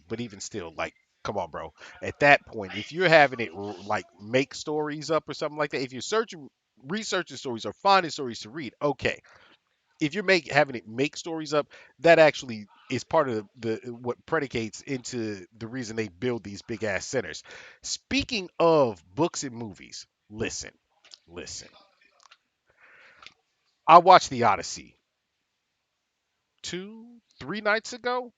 but even still, like, come on, bro. At that point, if you're having it like make stories up or something like that, if you're searching, researching stories or finding stories to read, okay. If you're having it make stories up, that actually is part of the what predicates into the reason they build these big ass centers. Speaking of books and movies, listen. I watched the Odyssey 2, 3 nights ago.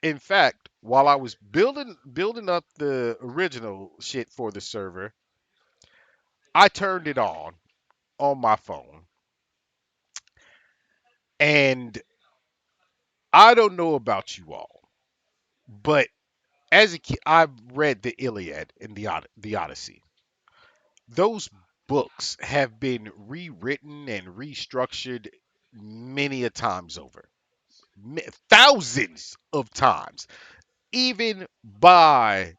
In fact, while I was building up the original shit for the server, I turned it on my phone, and I don't know about you all, but as a kid, I read the Iliad and the Odyssey. Those books have been rewritten and restructured many a times over, thousands of times, even by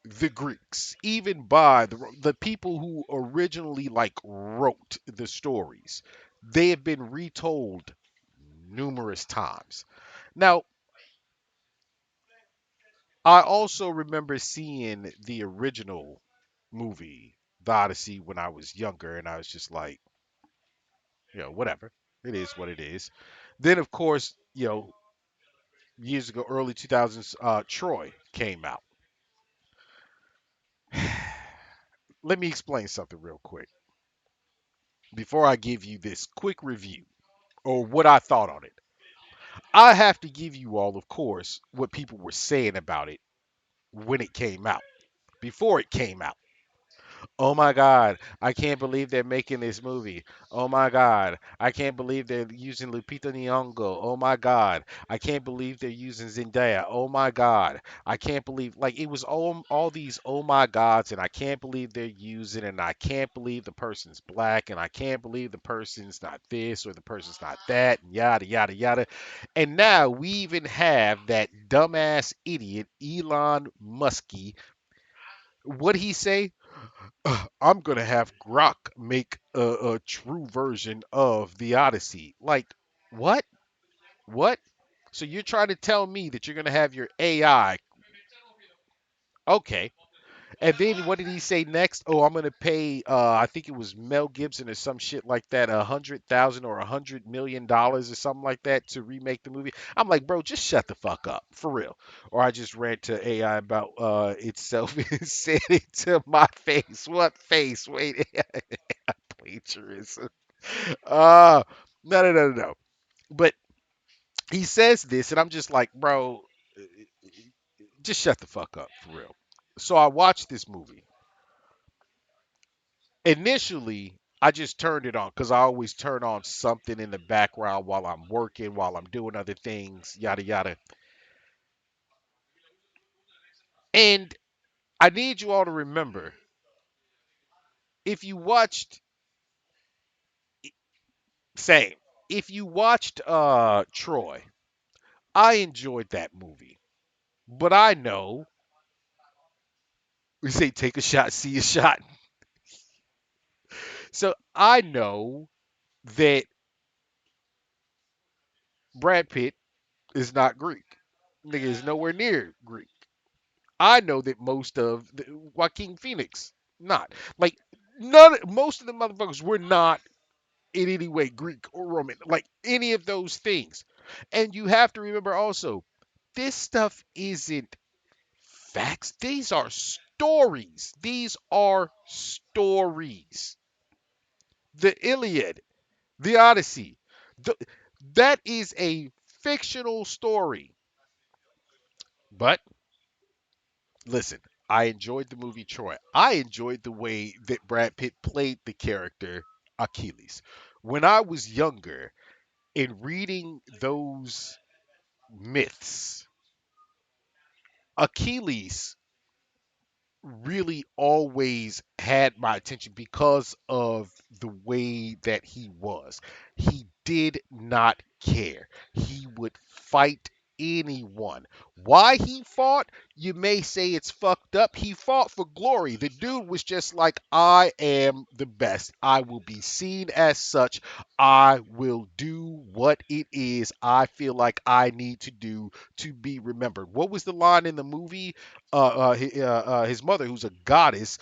the Greeks, even by the people who originally like wrote the stories. They have been retold numerous times. Now, I also remember seeing the original movie, The Odyssey, when I was younger, and I was just like, whatever. It is what it is. Then, of course, years ago, early 2000s, Troy came out. Let me explain something real quick before I give you this quick review or what I thought on it. I have to give you all, of course, what people were saying about it when it came out, before it came out. Oh my God, I can't believe they're making this movie. Oh my God, I can't believe they're using Lupita Nyong'o. Oh my God, I can't believe they're using Zendaya. Oh my God, I can't believe, like, it was all these oh my gods, and I can't believe they're using, and I can't believe the person's black, and I can't believe the person's not this or the person's not that, and yada yada yada. And now we even have that dumbass idiot Elon Muskie. What he say? I'm gonna have Grok make a true version of the Odyssey. Like, what? What? So you're trying to tell me that you're gonna have your AI? Okay. And then what did he say next? Oh, I'm gonna pay. I think it was Mel Gibson or some shit like that, 100,000 or $100 million or something like that to remake the movie. I'm like, bro, just shut the fuck up, for real. Or I just read to AI about itself and said it to my face. What face? Wait, plagiarism. Uh, no. But he says this, and I'm just like, bro, just shut the fuck up, for real. So I watched this movie. Initially, I just turned it on because I always turn on something in the background while I'm working, while I'm doing other things, yada yada. And I need you all to remember, if you watched, same, if you watched Troy, I enjoyed that movie. But I know, we say take a shot, see a shot. So I know that Brad Pitt is not Greek. Nigga is nowhere near Greek. I know that most of Joaquin Phoenix not, like, most of the motherfuckers were not in any way Greek or Roman, like any of those things. And you have to remember also, this stuff isn't facts. These are stories. These are stories. The Iliad, the Odyssey, the, that is a fictional story. But listen, I enjoyed the movie Troy. I enjoyed the way that Brad Pitt played the character Achilles. When I was younger, in reading those myths, Achilles really always had my attention because of the way that he was. He did not care. He would fight anyone. Why he fought, you may say it's fucked up. He fought for glory. The dude was just like, I am the best. I will be seen as such. I will do what it is I feel like I need to do to be remembered. What was the line in the movie? His mother, who's a goddess,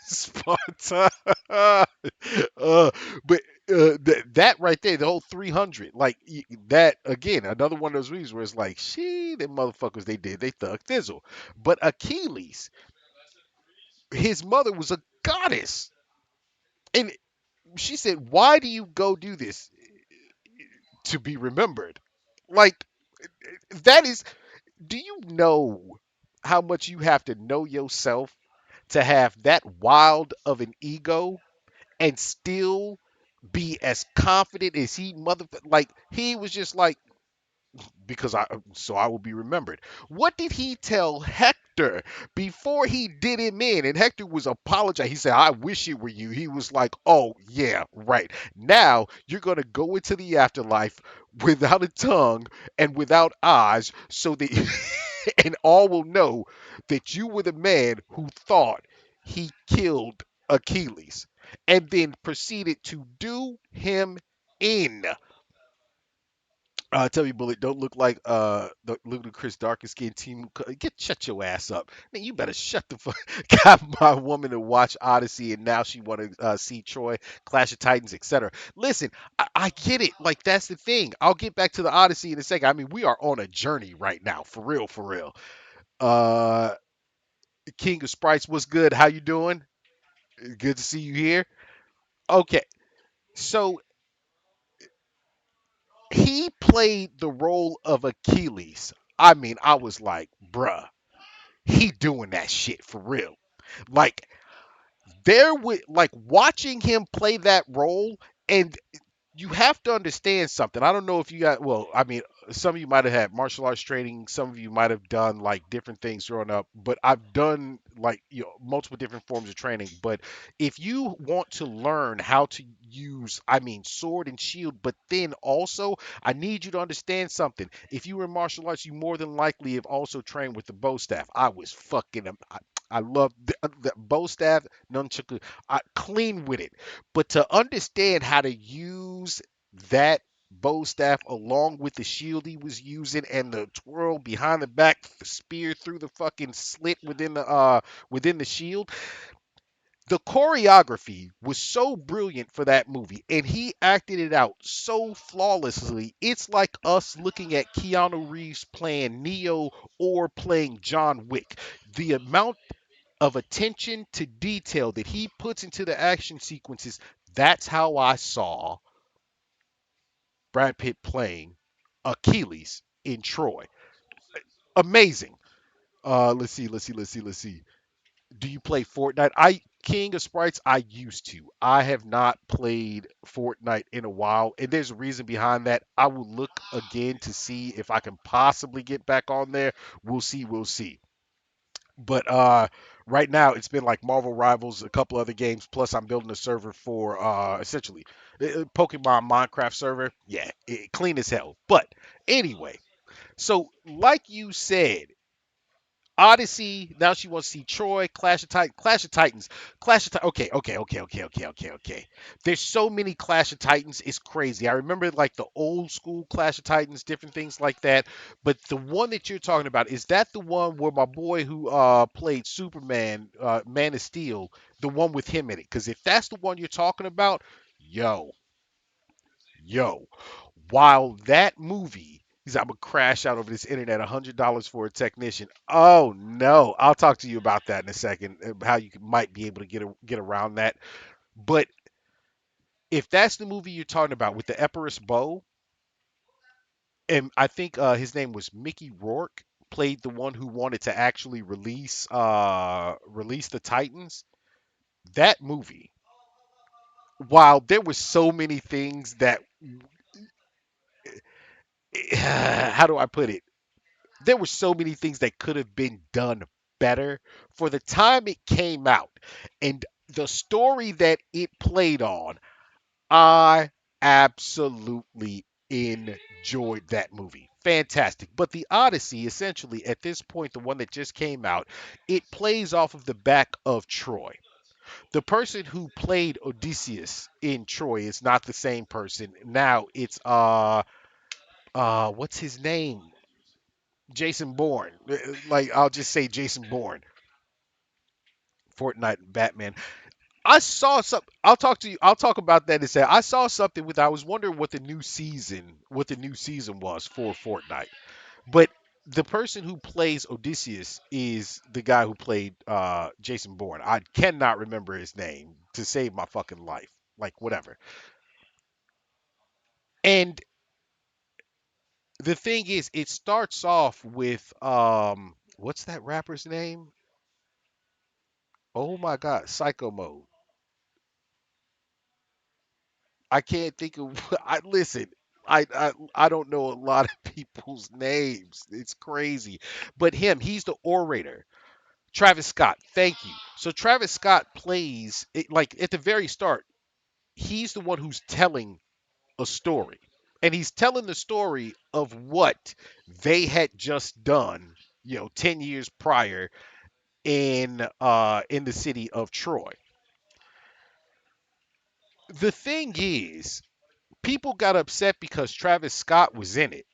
Sparta. But that right there, the whole 300, like that again, another one of those movies where it's like, she, them motherfuckers, they thug thizzle. But Achilles, his mother was a goddess, and she said, "Why do you go do this to be remembered?" Like that is. Do you know how much you have to know yourself to have that wild of an ego and still be as confident as he like he was just like, because I will be remembered. What did he tell Hector before he did him in? And Hector was apologizing. He said, "I wish it were you." He was like, "Oh yeah, right. Now you're gonna go into the afterlife without a tongue and without eyes, so that and all will know that you were the man who thought he killed Achilles, and then proceeded to do him in." Tell you, Bullet, don't look like the ludicrous darker skinned team. Get shut your ass up, man. You better shut the fuck. Got my woman to watch Odyssey, and now she want to see Troy, Clash of Titans, etc. Listen, I get it. Like that's the thing. I'll get back to the Odyssey in a second. I mean, we are on a journey right now, for real, for real. Uh, King of Sprites, what's good? How you doing? Good to see you here. Okay, so he played the role of Achilles. I mean, I was like, bruh, he doing that shit for real. Like there would like watching him play that role, and you have to understand something. I don't know if you got, well, I mean, some of you might have had martial arts training, some of you might have done like different things growing up, but I've done like, multiple different forms of training. But if you want to learn how to use, I mean, sword and shield, but then also, I need you to understand something. If you were in martial arts, you more than likely have also trained with the bow staff. I was fucking, I love the bow staff, nunchaku. I clean with it, but to understand how to use that bow staff along with the shield he was using and the twirl behind the back spear through the fucking slit within the shield, the choreography was so brilliant for that movie, and he acted it out so flawlessly. It's like us looking at Keanu Reeves playing Neo or playing John Wick. The amount of attention to detail that he puts into the action sequences, that's how I saw Brad Pitt playing Achilles in Troy. Amazing. Let's see. Do you play Fortnite? I King of Sprites, I used to. I have not played Fortnite in a while, and there's a reason behind that. I will look again to see if I can possibly get back on there. We'll see. But right now it's been like Marvel Rivals, a couple other games, plus I'm building a server for essentially Pokemon Minecraft server. Yeah, clean as hell. But anyway, so like you said, Odyssey. Now she wants to see Troy, Clash of Titans. Okay. There's so many Clash of Titans. It's crazy. I remember like the old school Clash of Titans, different things like that. But the one that you're talking about, is that the one where my boy who played Superman, Man of Steel, the one with him in it? Because if that's the one you're talking about, yo, yo, while that movie, he's, I'm gonna crash out over this internet, $100 for a technician. Oh no, I'll talk to you about that in a second. How you might be able to get around that. But if that's the movie you're talking about with the Epirus bow, and I think his name was Mickey Rourke, played the one who wanted to actually release the Titans. That movie, while there were so many things that, how do I put it? There were so many things that could have been done better for the time it came out and the story that it played on. I absolutely enjoyed that movie. fantastic. But the Odyssey, essentially, at this point, the one that just came out, it plays off of the back of Troy. The person who played Odysseus in Troy is not the same person. Now it's what's his name? Jason Bourne. Like I'll just say Jason Bourne. Fortnite and Batman. I saw some. I'll talk to you. I'll talk about that in a second. I saw something with. I was wondering what the new season was for Fortnite. But the person who plays Odysseus is the guy who played Jason Bourne. I cannot remember his name to save my fucking life. Like whatever. And the thing is, it starts off with what's that rapper's name? Oh my God, Psycho Mode. I can't think of. I listen. I don't know a lot of people's names. It's crazy, but he's the orator. Travis Scott. Thank you. So Travis Scott plays it like at the very start. He's the one who's telling a story, and he's telling the story of what they had just done. 10 years prior in the city of Troy. The thing is, people got upset because Travis Scott was in it.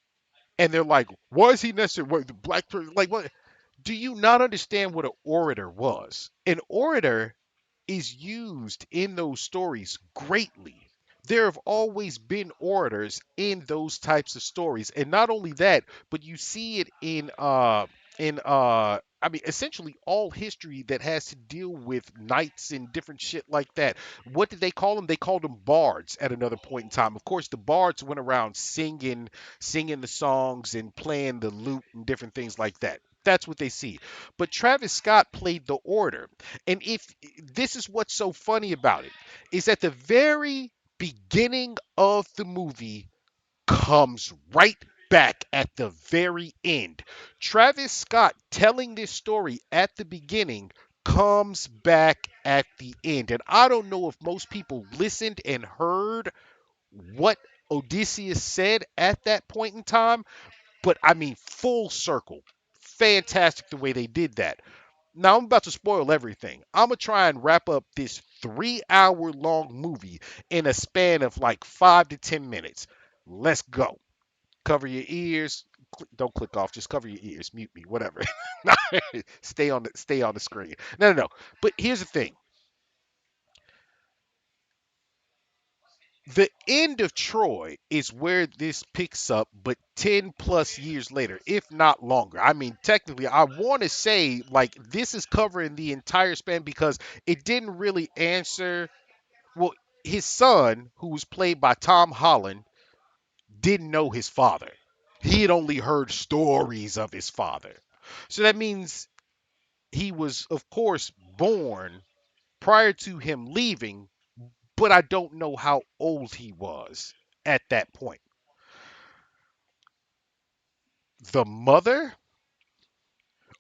And they're like, why is he necessary? What, the black person, like, what? Do you not understand what an orator was? An orator is used in those stories greatly. There have always been orators in those types of stories, and not only that, but you see it in I mean essentially all history that has to deal with knights and different shit like that. What did they call them? They called them bards at another point in time. Of course, the bards went around singing the songs and playing the lute and different things like that. That's what they see. But Travis Scott played the orator. And if this is what's so funny about it, is at the very beginning of the movie comes right back at the very end. Travis Scott telling this story at the beginning comes back at the end. And I don't know if most people listened and heard what Odysseus said at that point in time, but I mean, full circle. Fantastic the way they did that. Now I'm about to spoil everything. I'm gonna try and wrap up this 3 hour long movie in a span of like 5 to 10 minutes. Let's go. Cover your ears. Don't click off. Just cover your ears. Mute me. Whatever. Stay on the screen. No, no, no. But here's the thing. The end of Troy is where this picks up, but 10 plus years later, if not longer. I mean, technically, I want to say like this is covering the entire span because it didn't really answer. Well, his son, who was played by Tom Holland, didn't know his father. He had only heard stories of his father. So that means he was, of course, born prior to him leaving, but I don't know how old he was at that point. The mother,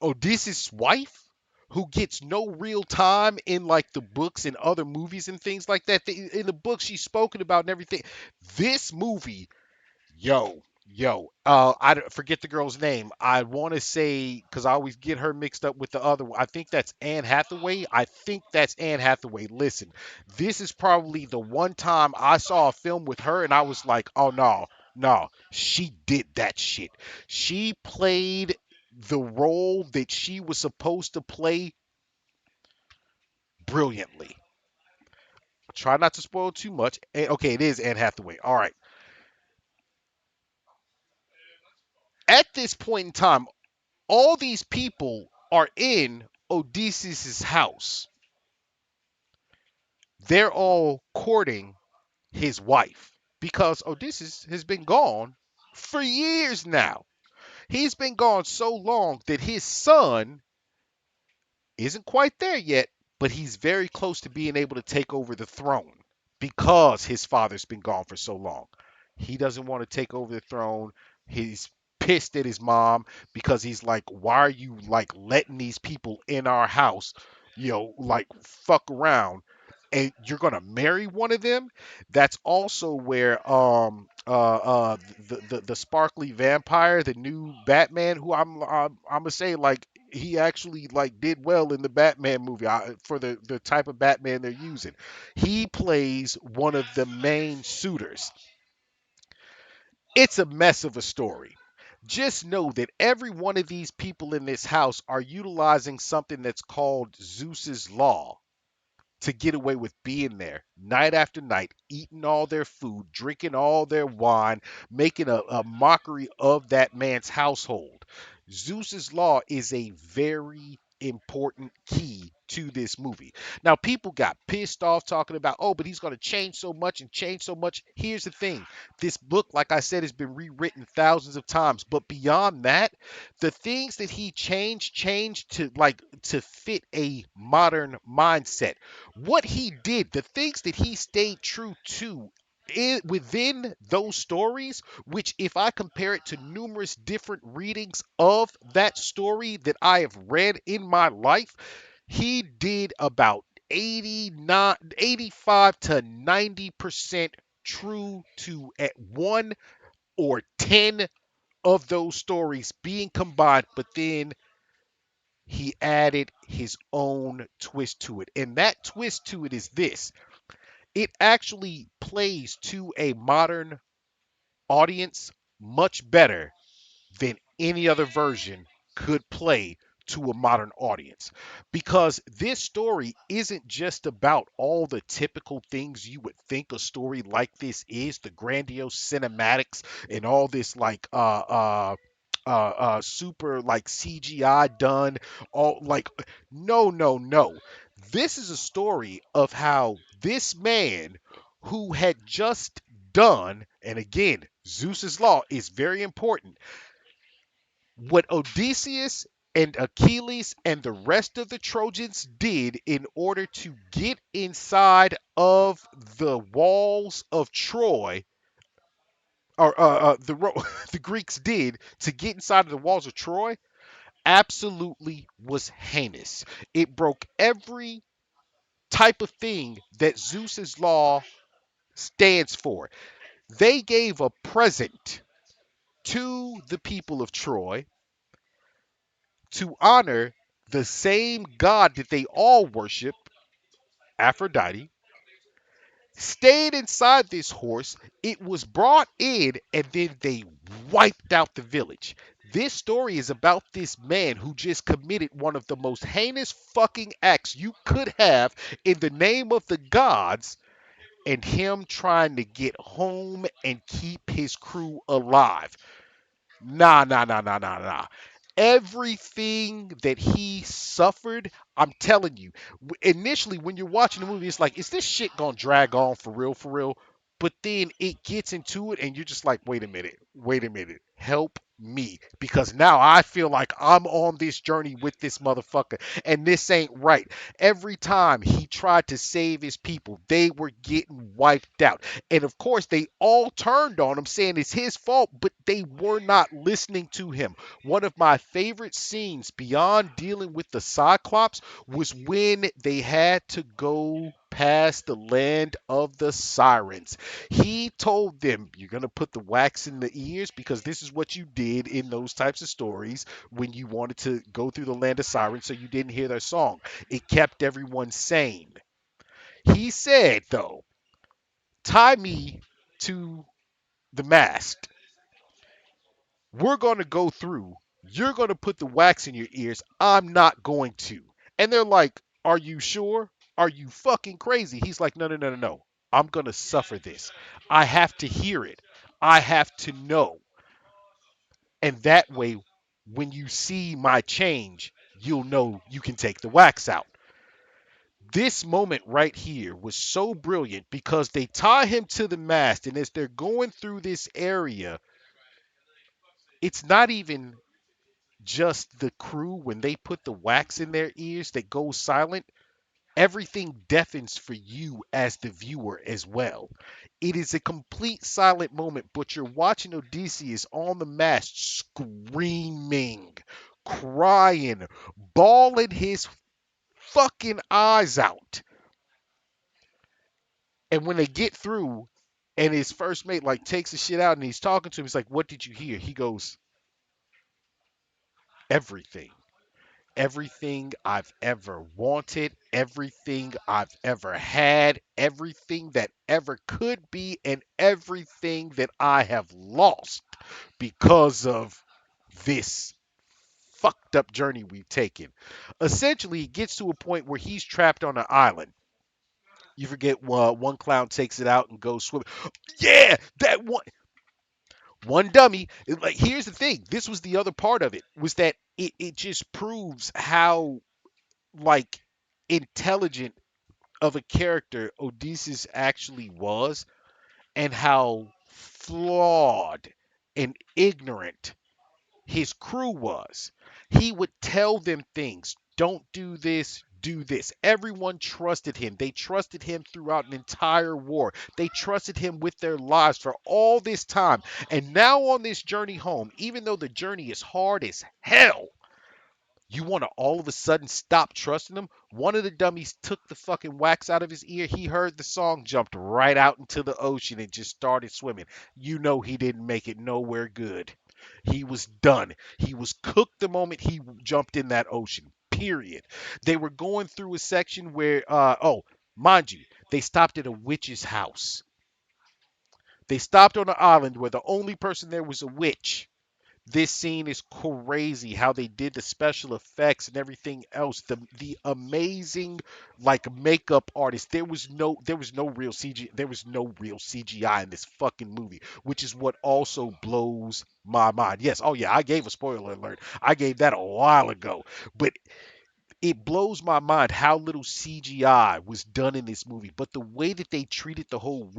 Odysseus' wife, who gets no real time in like the books and other movies and things like that. In the books she's spoken about and everything. This movie, I forget the girl's name. I want to say because I always get her mixed up with the other one. I think that's Anne Hathaway. I think that's Anne Hathaway. Listen, this is probably the one time I saw a film with her and I was like, oh no, no, she did that shit. She played the role that she was supposed to play brilliantly. Try not to spoil too much. Okay, it is Anne Hathaway. All right. At this point in time, all these people are in Odysseus' house. They're all courting his wife because Odysseus has been gone for years now. He's been gone so long that his son isn't quite there yet, but he's very close to being able to take over the throne because his father's been gone for so long. He doesn't want to take over the throne. He's pissed at his mom because he's like, why are you like letting these people in our house, like fuck around and you're gonna marry one of them? That's also where the sparkly vampire, the new Batman, who I'm gonna say like he actually like did well in the Batman movie for the type of Batman they're using. He plays one of the main suitors. It's a mess of a story. Just know that every one of these people in this house are utilizing something that's called Zeus's law to get away with being there night after night, eating all their food, drinking all their wine, making a mockery of that man's household. Zeus's law is a very important key to this movie. Now, people got pissed off talking about, oh, but he's going to change so much and change so much. Here's the thing, this book, like I said, has been rewritten thousands of times. But beyond that, the things that he changed to like to fit a modern mindset. What he did, the things that he stayed true to within those stories, which if I compare it to numerous different readings of that story that I have read in my life, he did about 89, 85 to 90% true to at one or 10 of those stories being combined, but then he added his own twist to it. And that twist to it is this: it actually plays to a modern audience much better than any other version could play to a modern audience, because this story isn't just about all the typical things you would think a story like this is, the grandiose cinematics and all this like super like CGI done, all like, no. This is a story of how this man who had just done, and again, Zeus's law is very important, what Odysseus and Achilles and the rest of the Trojans did in order to get inside of the walls of Troy, or the Greeks did to get inside of the walls of Troy, absolutely was heinous. It broke every type of thing that Zeus's law stands for. They gave a present to the people of Troy to honor the same god that they all worship, Aphrodite, stayed inside this horse. It was brought in, and then they wiped out the village. This story is about this man who just committed one of the most heinous fucking acts you could have in the name of the gods, and him trying to get home and keep his crew alive. Nah. Everything that he suffered, I'm telling you, initially when you're watching the movie, it's like, is this shit gonna drag on for real, for real? But then it gets into it, and you're just like, wait a minute, help me, because now I feel like I'm on this journey with this motherfucker, and this ain't right. Every time he tried to save his people, they were getting wiped out. And of course, they all turned on him saying it's his fault, but they were not listening to him. One of my favorite scenes beyond dealing with the Cyclops was when they had to go past the land of the sirens. He told them, you're going to put the wax in the ears because this is what you did in those types of stories when you wanted to go through the land of sirens so you didn't hear their song. It kept everyone sane. He said, though, tie me to the mast. We're going to go through. You're going to put the wax in your ears. I'm not going to. And they're like, are you sure? Are you fucking crazy? He's like, no. I'm going to suffer this. I have to hear it. I have to know. And that way, when you see my change, you'll know you can take the wax out. This moment right here was so brilliant because they tie him to the mast, and as they're going through this area, it's not even just the crew. When they put the wax in their ears that goes silent, everything deafens for you as the viewer as well. It is a complete silent moment, but you're watching Odysseus on the mast screaming, crying, bawling his fucking eyes out. And when they get through, And his first mate like takes the shit out and he's talking to him. He's like, "What did you hear?" He goes, "Everything. Everything I've ever wanted, everything I've ever had, everything that ever could be, and everything that I have lost because of this fucked up journey we've taken." Essentially, it gets to a point where he's trapped on an island. You forget one clown takes it out and goes swimming. Yeah, that one dummy. Like, here's the thing. This was the other part of it, was that it just proves how like intelligent of a character Odysseus actually was, and how flawed and ignorant his crew was. He would tell them things. Don't do this, do this. Everyone trusted him. They trusted him throughout an entire war. They trusted him with their lives for all this time. And now on this journey home, even though the journey is hard as hell, you want to all of a sudden stop trusting him? One of the dummies took the fucking wax out of his ear. He heard the song, jumped right out into the ocean, and just started swimming. You know he didn't make it nowhere good. He was done. He was cooked the moment he jumped in that ocean. Period. They were going through a section where, oh, mind you, they stopped at a witch's house. They stopped on an island where the only person there was a witch. This scene is crazy how they did the special effects and everything else. The amazing like makeup artists. There was no real CG. There was no real CGI in this fucking movie, which is what also blows my mind. Yes, oh yeah, I gave a spoiler alert. I gave that a while ago. But it blows my mind how little CGI was done in this movie, but the way that they treated the whole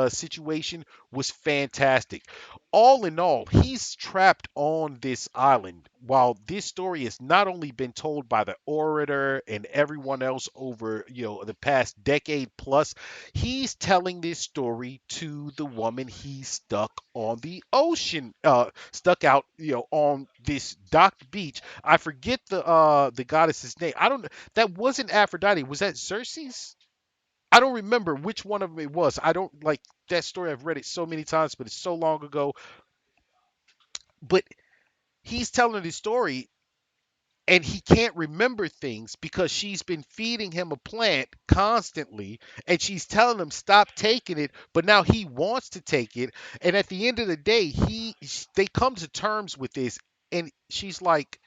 situation was fantastic. All in all, he's trapped on this island. While this story has not only been told by the orator and everyone else over, the past decade plus, he's telling this story to the woman he's stuck on the ocean, stuck out, on this docked beach. I forget the goddess's name. I don't. That wasn't Aphrodite. Was that Xerxes? I don't remember which one of them it was. I don't like that story. I've read it so many times, but it's so long ago. But he's telling the story, and he can't remember things because she's been feeding him a plant constantly, and she's telling him stop taking it, but now he wants to take it. And at the end of the day, they come to terms with this, and she's like,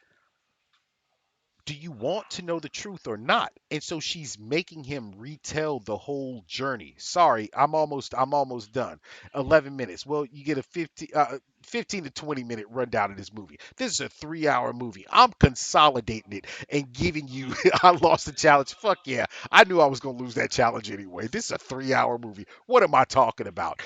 do you want to know the truth or not? And so she's making him retell the whole journey. Sorry, I'm almost done. 11 minutes. Well, you get a 15 to 20 minute rundown of this movie. This is a 3-hour movie. I'm consolidating it and giving you I lost the challenge. Fuck yeah. I knew I was going to lose that challenge anyway. This is a 3-hour movie. What am I talking about?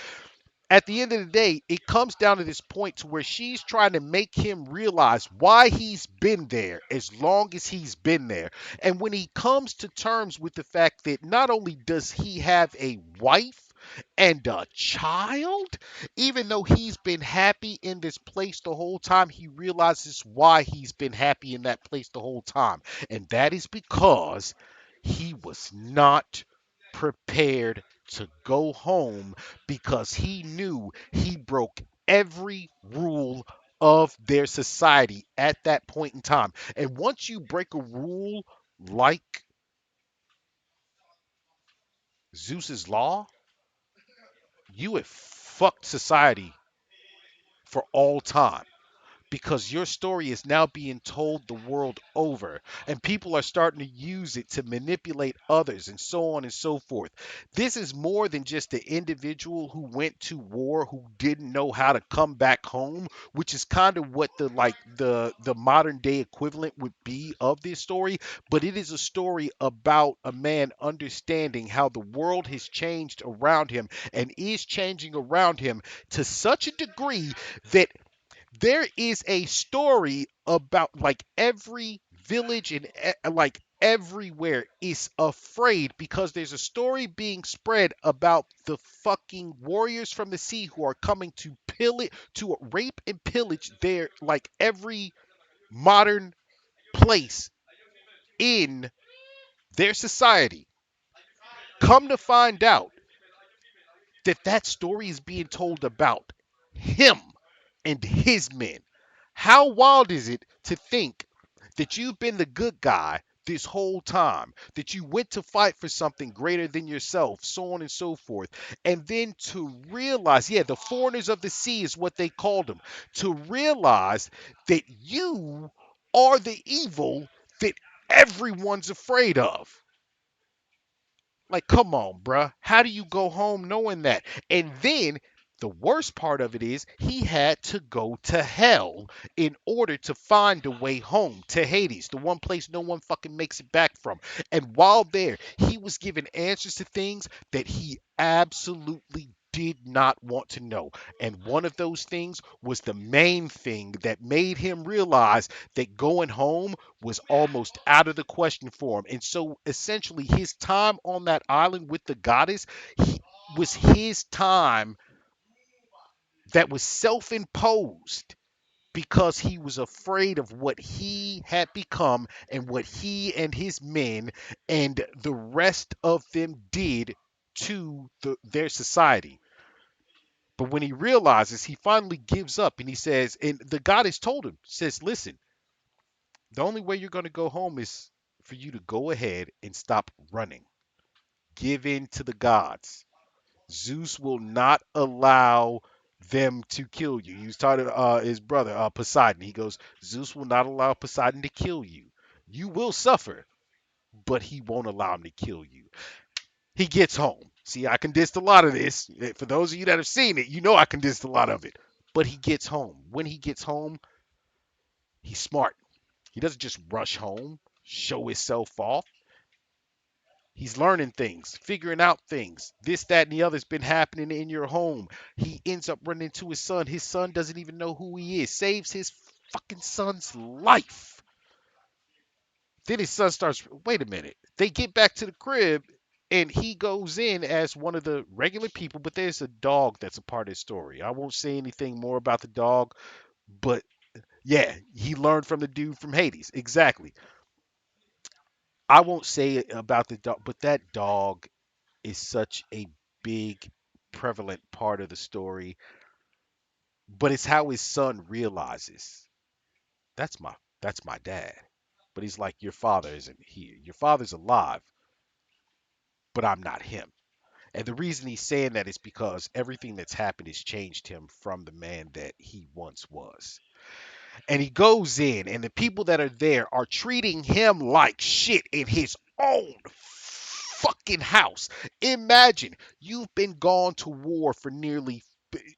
At the end of the day, it comes down to this point to where she's trying to make him realize why he's been there as long as he's been there. And when he comes to terms with the fact that not only does he have a wife and a child, even though he's been happy in this place the whole time, he realizes why he's been happy in that place the whole time. And that is because he was not prepared to go home, because he knew he broke every rule of their society at that point in time. And once you break a rule like Zeus's law, you have fucked society for all time, because your story is now being told the world over, and people are starting to use it to manipulate others, and so on and so forth. This is more than just the individual who went to war who didn't know how to come back home, which is kind of what the modern day equivalent would be of this story. But it is a story about a man understanding how the world has changed around him, and is changing around him to such a degree that there is a story about like every village and like everywhere is afraid, because there's a story being spread about the fucking warriors from the sea who are coming to rape and pillage their like every modern place in their society. Come to find out, that story is being told about him and his men. How wild is it to think that you've been the good guy this whole time, that you went to fight for something greater than yourself, so on and so forth, and then to realize, yeah, the foreigners of the sea is what they called them, to realize that you are the evil that everyone's afraid of. Like, come on, bruh. How do you go home knowing that? And then the worst part of it is he had to go to hell in order to find a way home to Hades, the one place no one fucking makes it back from. And while there, he was given answers to things that he absolutely did not want to know. And one of those things was the main thing that made him realize that going home was almost out of the question for him. And so essentially, his time on that island with the goddess was his time that was self imposed because he was afraid of what he had become and what he and his men and the rest of them did to their society. But when he realizes, he finally gives up and he says, and the goddess told him, says, listen, the only way you're going to go home is for you to go ahead and stop running. Give in to the gods. Zeus will not allow them to kill you. He was talking to his brother, Poseidon. He goes, Zeus will not allow Poseidon to kill you. You will suffer, but he won't allow him to kill you. He gets home. See, I condensed a lot of this. For those of you that have seen it, you know I condensed a lot of it. But he gets home. When he gets home, he's smart. He doesn't just rush home, show himself off. He's learning things, figuring out things. This, that, and the other's been happening in your home. He ends up running into his son. His son doesn't even know who he is. Saves his fucking son's life. Then his son starts, wait a minute. They get back to the crib and he goes in as one of the regular people, but there's a dog that's a part of his story. I won't say anything more about the dog, but yeah, he learned from the dude from Hades. Exactly. I won't say about the dog, but that dog is such a big, prevalent part of the story. But it's how his son realizes that's my dad. But he's like, your father isn't here. Your father's alive, but I'm not him. And the reason he's saying that is because everything that's happened has changed him from the man that he once was. And he goes in, and the people that are there are treating him like shit in his own fucking house. Imagine you've been gone to war for nearly,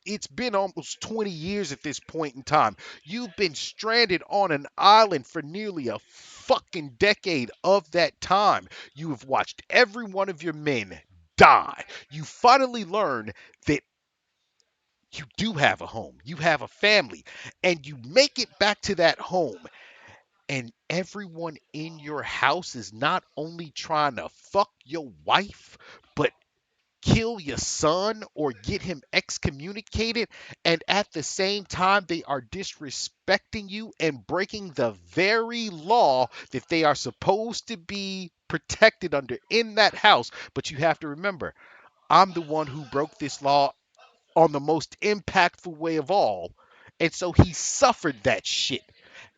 it's been almost 20 years at this point in time. You've been stranded on an island for nearly a fucking decade of that time. You have watched every one of your men die. You finally learn that you do have a home, you have a family, and you make it back to that home. And everyone in your house is not only trying to fuck your wife, but kill your son or get him excommunicated. And at the same time, they are disrespecting you and breaking the very law that they are supposed to be protected under in that house. But you have to remember, I'm the one who broke this law on the most impactful way of all. And so he suffered that shit.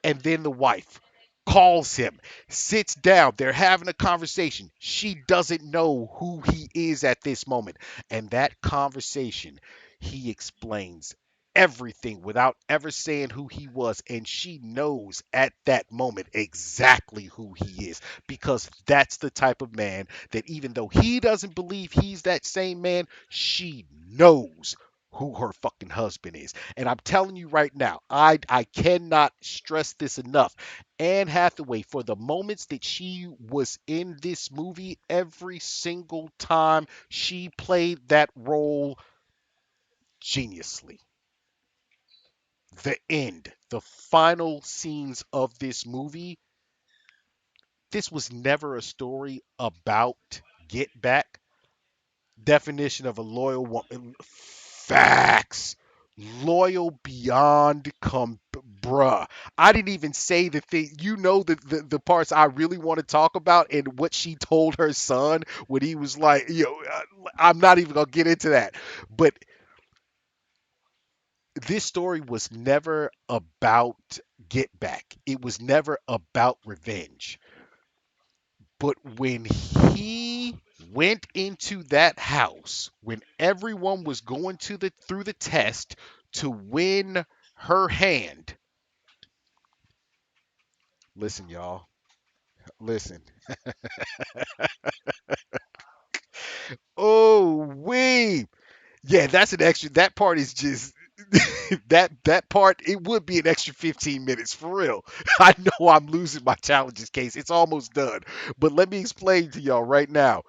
And then the wife calls him, sits down. They're having a conversation. She doesn't know who he is at this moment. And that conversation, he explains everything without ever saying who he was. And she knows at that moment exactly who he is because that's the type of man that even though he doesn't believe he's that same man, she knows who her fucking husband is. And I'm telling you right now, I cannot stress this enough. Anne Hathaway, for the moments that she was in this movie, every single time she played that role geniusly. The end, the final scenes of this movie, this was never a story about get back. Definition of a loyal woman. Facts. Loyal beyond Bruh, I didn't even say the thing. You know the parts I really want to talk about and what she told her son when he was like, I'm not even gonna get into that. But this story was never about get back. It was never about revenge. But when he went into that house, when everyone was going to the through the test to win her hand, listen, y'all, listen. Oh, we. Yeah, that's an extra. That part is just that part. It would be an extra 15 minutes for real. I know I'm losing my challenges case. It's almost done, but let me explain to y'all right now.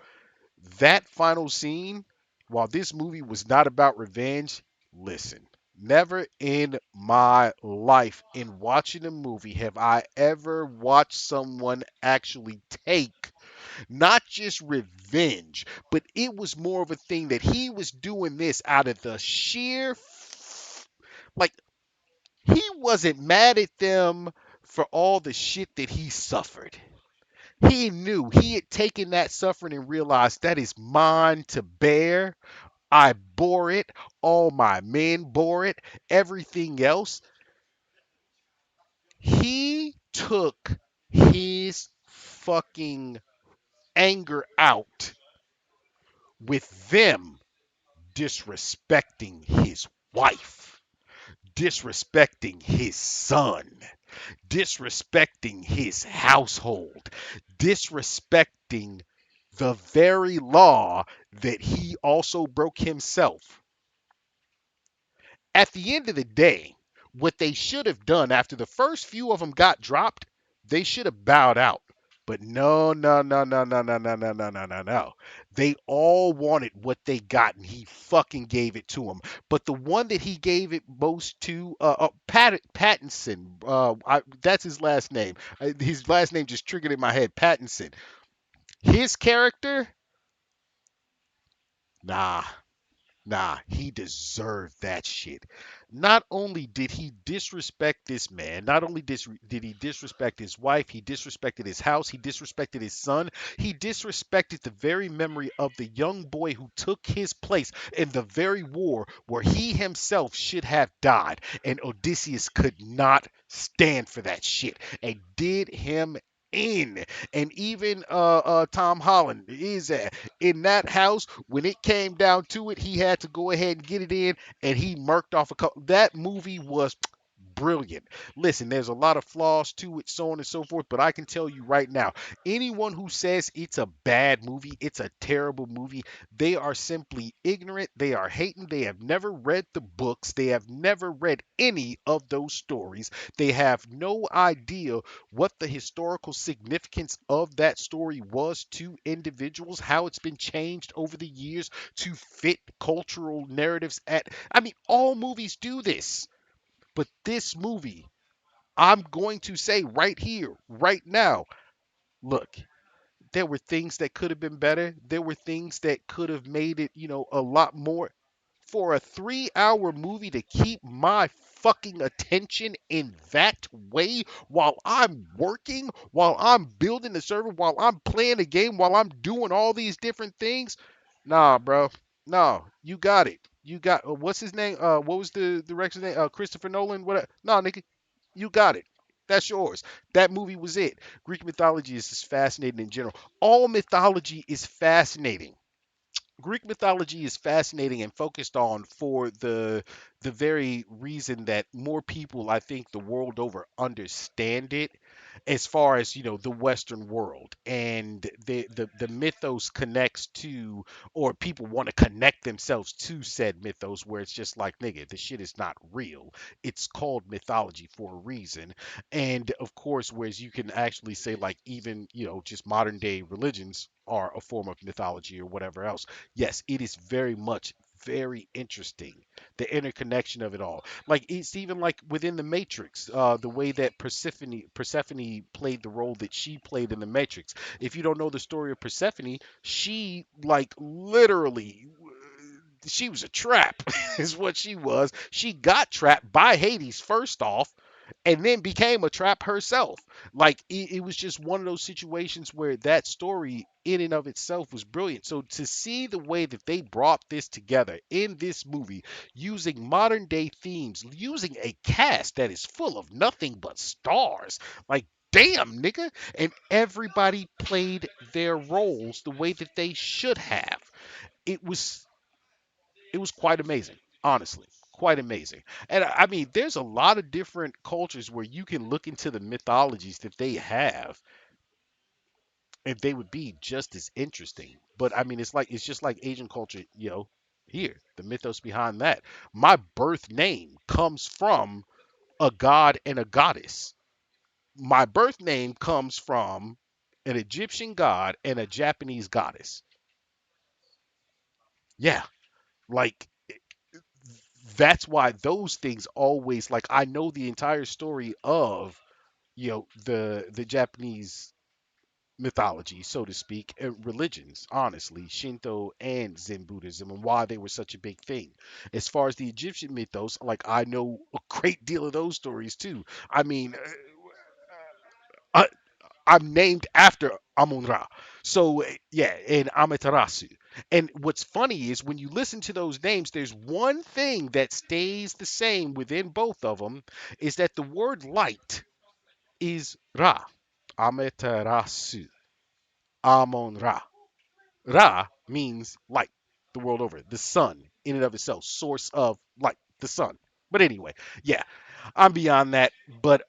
That final scene, while this movie was not about revenge, listen. Never in my life, in watching a movie, have I ever watched someone actually take not just revenge, but it was more of a thing that he was doing this out of the sheer, like, he wasn't mad at them for all the shit that he suffered. He knew he had taken that suffering and realized that is mine to bear. I bore it. All my men bore it. Everything else. He took his fucking anger out with them disrespecting his wife, disrespecting his son, disrespecting his household, disrespecting the very law that he also broke himself. At the end of the day, what they should have done after the first few of them got dropped, they should have bowed out. But no, no, no, no, no, no, no, no, no, no, no, no. They all wanted what they got, and he fucking gave it to them. But the one that he gave it most to, Pattinson, that's his last name. His last name just triggered in my head. Pattinson. His character, nah, nah, he deserved that shit. Not only did he disrespect this man, not only did he disrespect his wife, he disrespected his house, he disrespected his son, he disrespected the very memory of the young boy who took his place in the very war where he himself should have died. And Odysseus could not stand for that shit and did him in. And even Tom Holland is in that house when it came down to it, he had to go ahead and get it in, and he murked off a couple. That movie was brilliant. Listen, there's a lot of flaws to it, so on and so forth, but I can tell you right now, anyone who says it's a bad movie, it's a terrible movie, they are simply ignorant, they are hating, they have never read the books, they have never read any of those stories, they have no idea what the historical significance of that story was to individuals, how it's been changed over the years to fit cultural narratives at I mean all movies do this, but this movie, I'm going to say right here, right now, look, there were things that could have been better. There were things that could have made it, a lot more. For a 3 hour movie to keep my fucking attention in that way while I'm working, while I'm building the server, while I'm playing the game, while I'm doing all these different things. Nah, bro. No, you got it. You got what's his name? What was the director's name? Christopher Nolan. What? No, nigga, you got it. That's yours. That movie was it. Greek mythology is just fascinating in general. All mythology is fascinating. Greek mythology is fascinating and focused on for the very reason that more people, I think, the world over understand it as far as the Western world, and the mythos connects to, or people want to connect themselves to said mythos, where it's just like, nigga, this shit is not real. It's called mythology for a reason. And of course, whereas you can actually say, like, even just modern day religions are a form of mythology or whatever else. Yes, it is very much very interesting, the interconnection of it all. Like, it's even like within the Matrix, the way that Persephone played the role that she played in the Matrix. If you don't know the story of Persephone, she, like, literally, she was a trap is what she was. She got trapped by Hades first off, and then became a trap herself. Like it was just one of those situations where that story in and of itself was brilliant. So to see the way that they brought this together in this movie using modern day themes, using a cast that is full of nothing but stars, like damn nigga, and everybody played their roles the way that they should have. It was it was quite amazing, honestly. Quite amazing. And I mean, there's a lot of different cultures where you can look into the mythologies that they have and they would be just as interesting. But I mean, it's just like Asian culture, here, the mythos behind that. My birth name comes from a god and a goddess. My birth name comes from an Egyptian god and a Japanese goddess. Yeah, like that's why those things always, like, I know the entire story of the Japanese mythology, so to speak, and religions, honestly, Shinto and Zen Buddhism, and why they were such a big thing. As far as the Egyptian mythos, like, I know a great deal of those stories too. I mean, uh, I'm named after Amun Ra. So yeah, and Amaterasu. And what's funny is when you listen to those names, there's one thing that stays the same within both of them, is that the word light is Ra. Amaterasu. Amun Ra. Ra means light the world over, the sun in and of itself, source of light, the sun. But anyway, yeah, I'm beyond that. But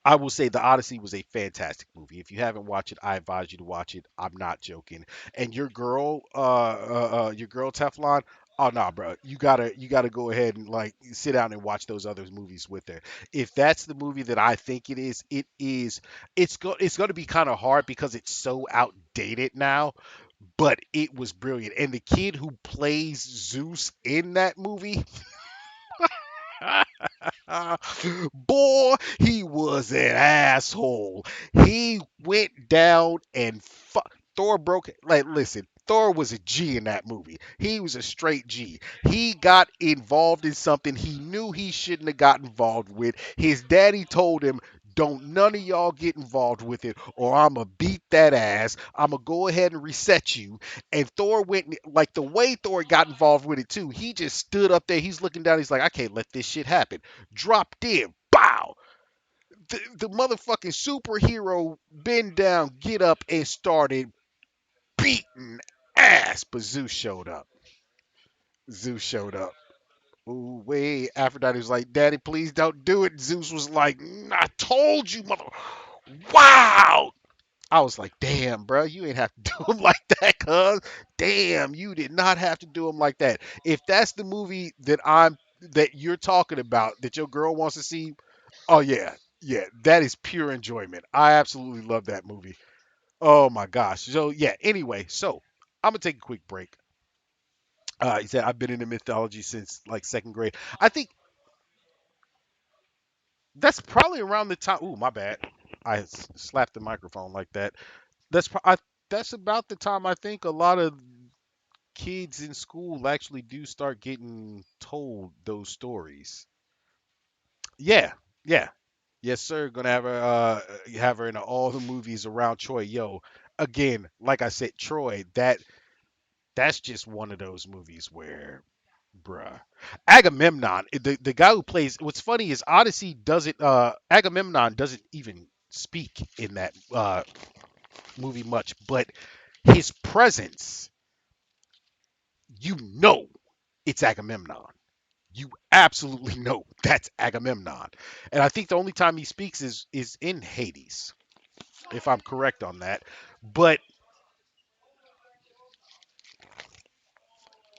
I will say the Odyssey was a fantastic movie. If you haven't watched it, I advise you to watch it. I'm not joking. And your girl Teflon. Oh no, bro, you gotta go ahead and like sit down and watch those other movies with her. If that's the movie that I think it is, it is. It's going to be kind of hard because it's so outdated now. But it was brilliant, and the kid who plays Zeus in that movie, boy, he was an asshole. He went down and Thor broke it. Like, listen, Thor was a G in that movie. He was a straight G. He got involved in something he knew he shouldn't have got involved with. His daddy told him, don't none of y'all get involved with it, or I'ma beat that ass. I'ma go ahead and reset you. And Thor went, like, the way Thor got involved with it too. He just stood up there. He's looking down. He's like, I can't let this shit happen. Dropped in. Bow. The motherfucking superhero bend down, get up, and started beating ass. But Zeus showed up. Zeus showed up. Ooh, wait. Aphrodite was like, Daddy, please don't do it. Zeus was like, I told you, mother. Wow. I was like, damn, bro, you ain't have to do him like that, cuz. Damn, you did not have to do him like that. If that's the movie that you're talking about, that your girl wants to see, oh yeah, yeah, that is pure enjoyment. I absolutely love that movie. Oh my gosh. So yeah, anyway, so I'm gonna take a quick break. He said I've been into mythology since like second grade. I think that's probably around the time. Ooh, my bad. I slapped the microphone like that. That's about the time I think a lot of kids in school actually do start getting told those stories. Yeah, yeah, yes, sir. Gonna have her in all the movies around Troy. Yo, again, like I said, Troy. That's just one of those movies where, bruh, Agamemnon, the guy who plays. What's funny is Odyssey doesn't. Agamemnon doesn't even speak in that movie much, but his presence, you know, it's Agamemnon. You absolutely know that's Agamemnon. And I think the only time he speaks is in Hades, if I'm correct on that. But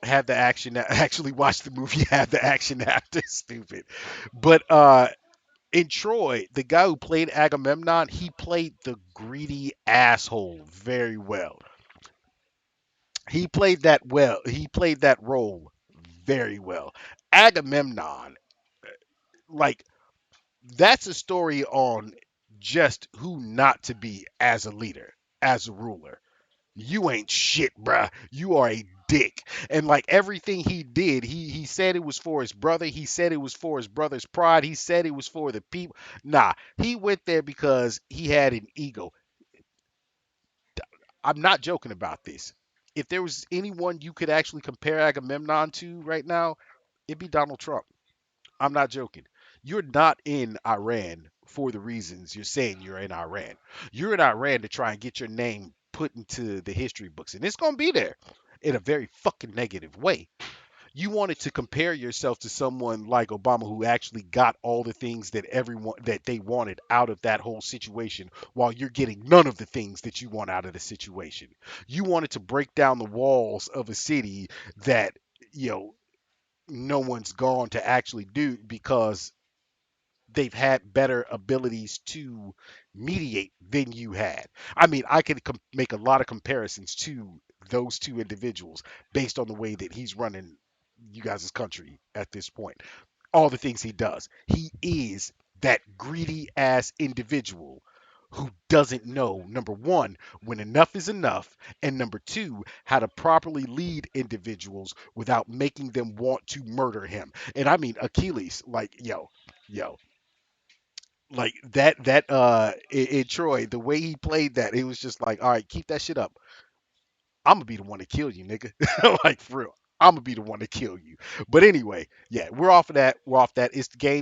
have the action actually watch the movie, have the action after. Stupid. But in Troy, the guy who played Agamemnon, he played the greedy asshole very well. He played that well. He played that role very well. Agamemnon, like, that's a story on just who not to be as a leader, as a ruler. You ain't shit, bruh. You are a dick. And like everything he did, he said it was for his brother. He said it was for his brother's pride. He said it was for the people. Nah, he went there because he had an ego. I'm not joking about this. If there was anyone you could actually compare Agamemnon to right now, it'd be Donald Trump. I'm not joking. You're not in Iran for the reasons you're saying you're in Iran. You're in Iran to try and get your name put into the history books, and it's gonna be there in a very fucking negative way. You wanted to compare yourself to someone like Obama who actually got all the things that everyone that they wanted out of that whole situation while you're getting none of the things that you want out of the situation. You wanted to break down the walls of a city that, you know, no one's gone to actually do because they've had better abilities to mediate than you had. I mean, I could make a lot of comparisons to those two individuals based on the way that he's running you guys' country at this point. All the things he does. He is that greedy ass individual who doesn't know, number one, when enough is enough, and number two, how to properly lead individuals without making them want to murder him. And I mean, Achilles, like, yo, like that in Troy, the way he played that, it was just like, all right, keep that shit up. I'm gonna be the one to kill you, nigga. Like for real. I'm gonna be the one to kill you. But anyway, yeah, we're off of that. We're off that. It's the game.